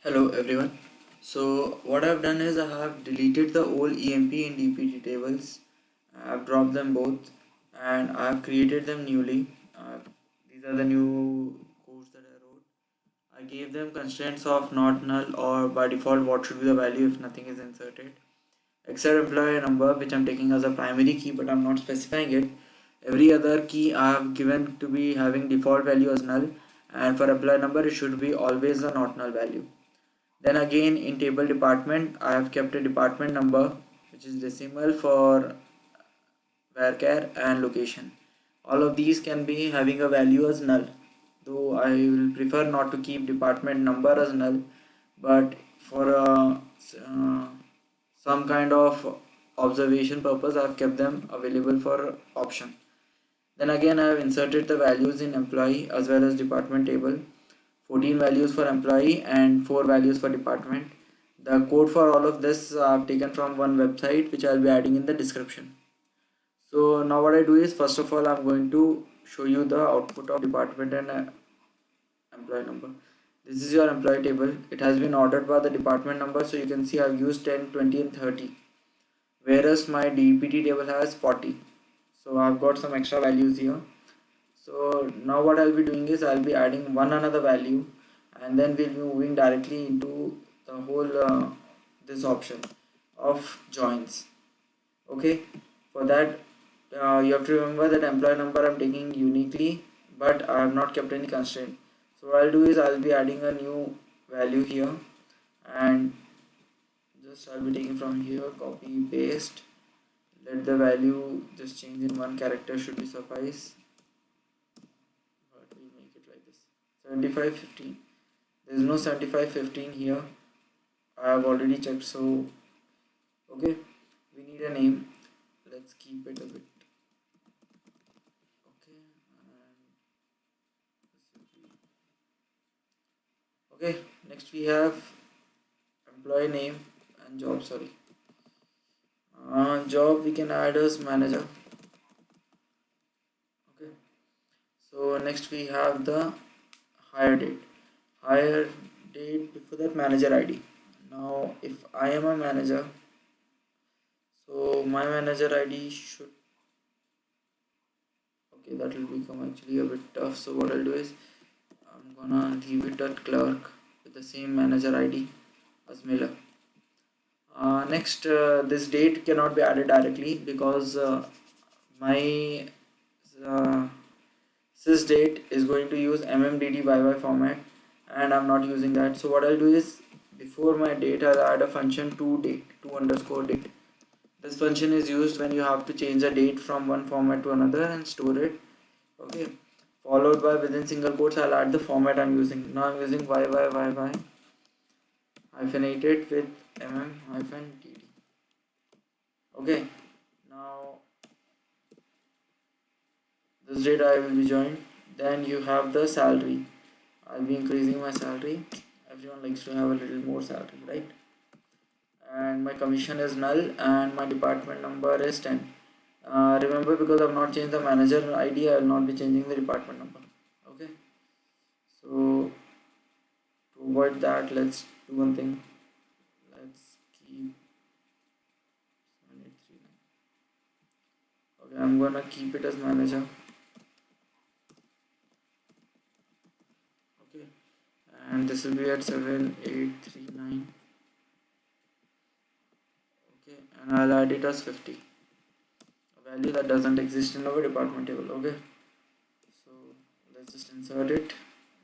Hello everyone. So what I've done is I have deleted the old EMP and DPT tables. I've dropped them both and I've created them newly. These are the new codes that I wrote. I gave them constraints of not null or by default what should be the value if nothing is inserted. Except employee number, which I'm taking as a primary key but I'm not specifying it. Every other key I have given to be having default value as null, and for employee number it should be always a not null value. Then again in table department I have kept a department number which is decimal for varchar and location. All of these can be having a value as null, though I will prefer not to keep department number as null, but for some kind of observation purpose I have kept them available for option. Then again I have inserted the values in employee as well as department table. 14 values for employee and 4 values for department. The code for all of this I have taken from one website which I will be adding in the description. So now what I do is, first of all I am going to show you the output of department and employee number. This is your employee table. It has been ordered by the department number, so you can see I have used 10, 20 and 30, whereas my DPT table has 40. So I have got some extra values here. So now what I'll be doing is I'll be adding one another value, and then we'll be moving directly into the whole this option of joins. Okay, for that you have to remember that employee number I'm taking uniquely, but I have not kept any constraint. So what I'll do is I'll be adding a new value here, and just I'll be taking from here, copy paste, let the value just change in one character should be suffice. But we'll make it like this, 7515. There's no 7515 here, I have already checked. So okay, we need a name. Let's keep it a bit okay. Okay, next we have employee name and job. Sorry, job we can add as manager. Okay, so next we have the hire date. Hire date, before that manager ID. Now if I am a manager, so my manager ID should, okay, that will become actually a bit tough. So what I'll do is I'm gonna leave it at clerk with the same manager ID as Miller. Next, this date cannot be added directly because my uh, sys date is going to use mmddyy format, and I'm not using that. So what I'll do is, before my date I'll add a function to underscore date. This function is used when you have to change a date from one format to another and store it. Okay, followed by, within single quotes, I'll add the format I'm using. Now I'm using yy hyphenated with dd. Okay, now this date I will be joined. Then you have the salary. I'll be increasing my salary. Everyone likes to have a little more salary, right? And my commission is null, and my department number is 10. Remember, because I've not changed the manager ID, I will not be changing the department number. Okay, so to avoid that, let's do one thing. Let's keep 7839. Okay, I'm gonna keep it as manager. Okay, and this will be at 7839. Okay, and I'll add it as 50, a value that doesn't exist in our department table. Okay, so let's just insert it.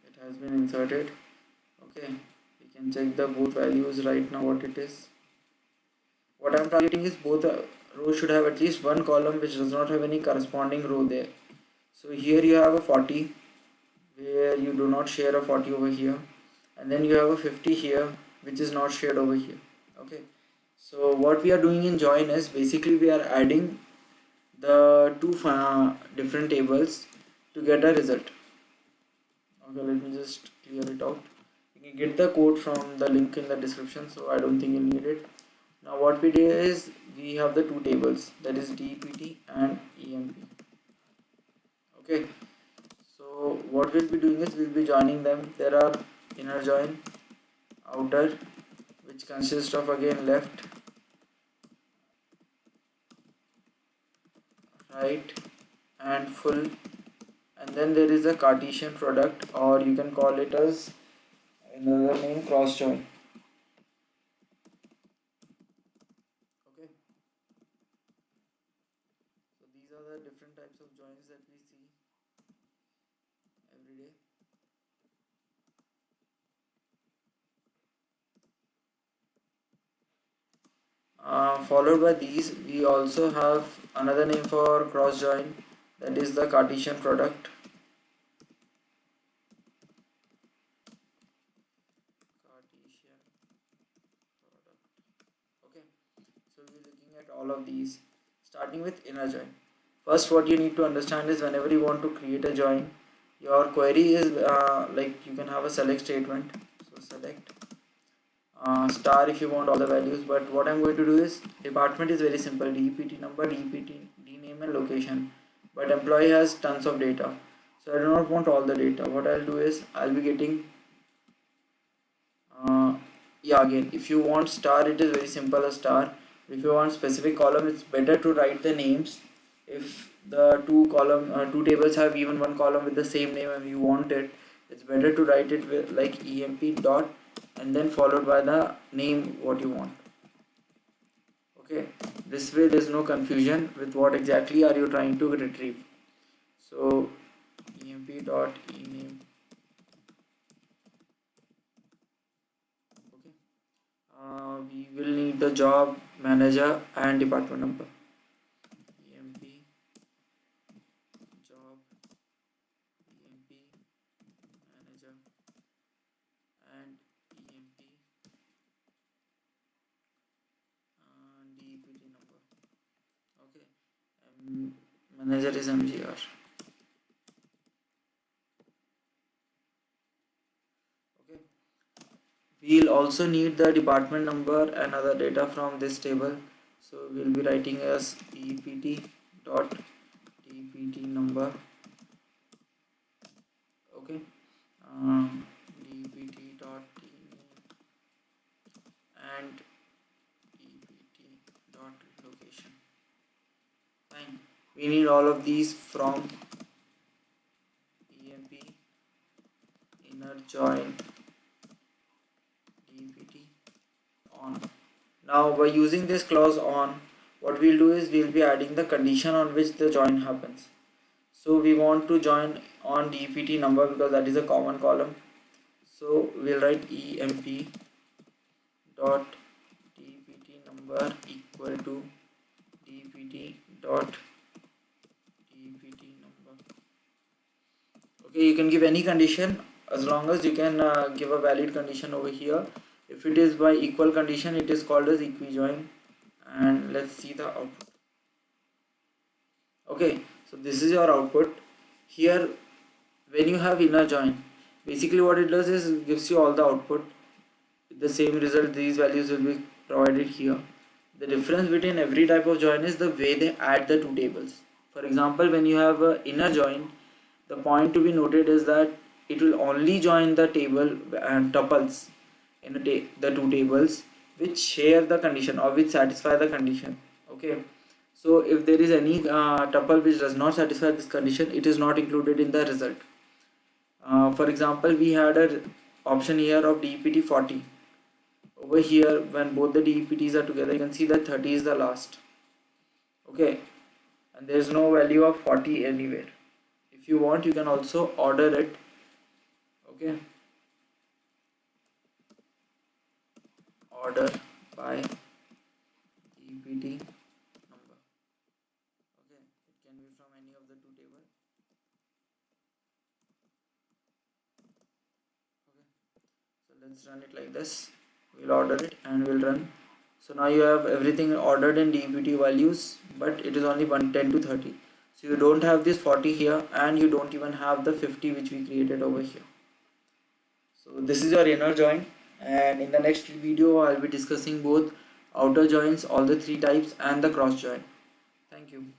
It has been inserted. Okay, we can check the both values right now what it is. What I'm targeting is both rows should have at least one column which does not have any corresponding row there. So here you have a 40 where you do not share a 40 over here, and then you have a 50 here which is not shared over here. Okay, so what we are doing in join is basically we are adding the two different tables to get a result. Okay, let me just clear it out. You can get the code from the link in the description, so I don't think you need it. Now what we did is we have the two tables, that is DPT and EMP. Okay, so what we'll be doing is we'll be joining them. There are inner join, outer, which consists of again left, right, and full, and then there is a Cartesian product, or you can call it as another name, cross join. Okay, so these are the different types of joins that we see every day. Followed by these, we also have another name for cross join, that is the Cartesian product. Cartesian product. Okay, so we're looking at all of these, starting with inner join. First, what you need to understand is whenever you want to create a join, your query is like you can have a select statement. So select star if you want all the values, but what I'm going to do is department is very simple, DPT number, DPT, name and location, but employee has tons of data, so I do not want all the data. What I'll do is I'll be getting yeah, again, if you want star, it is very simple, a star. If you want specific column, it's better to write the names. If the two tables have even one column with the same name and you want it, it's better to write it with like emp dot and then followed by the name what you want. Okay, this way there's no confusion with what exactly are you trying to retrieve. So emp dot ename. Okay, we will need the job, manager and department number. emp job, emp manager and emp DPT number. Okay, manager is mgr. Okay, we'll also need the department number and other data from this table, so we'll be writing as dept dot dpt number. Okay, dpt dot and dpt dot location. Fine, we need all of these from emp inner join dpt on. Now by using this clause on, what we'll do is we'll be adding the condition on which the join happens. So we want to join on dpt number because that is a common column, so we'll write emp dot dpt number equal to dpt dot dpt number. Okay, you can give any condition as long as you can give a valid condition over here. If it is by equal condition, it is called as equijoin. And let's see the output. Okay, so this is your output. Here when you have inner join, basically what it does is gives you all the output with the same result. These values will be provided here. The difference between every type of join is the way they add the two tables. For example, when you have an inner join, the point to be noted is that it will only join the table and tuples in the two tables which share the condition or which satisfy the condition. Okay, so if there is any tuple which does not satisfy this condition, it is not included in the result. For example, we had a option here of DPT 40. Over here, when both the DPTs are together, you can see that 30 is the last. Okay, and there is no value of 40 anywhere. If you want, you can also order it. Okay, order by DPT number. Okay, it can be from any of the two tables. Okay, so let's run it like this. We'll order it and we'll run. So now you have everything ordered in DPT values, but it is only 110 to 30. So you don't have this 40 here and you don't even have the 50 which we created over here. So this is your inner join, and in the next video I'll be discussing both outer joins, all the three types, and the cross join. Thank you.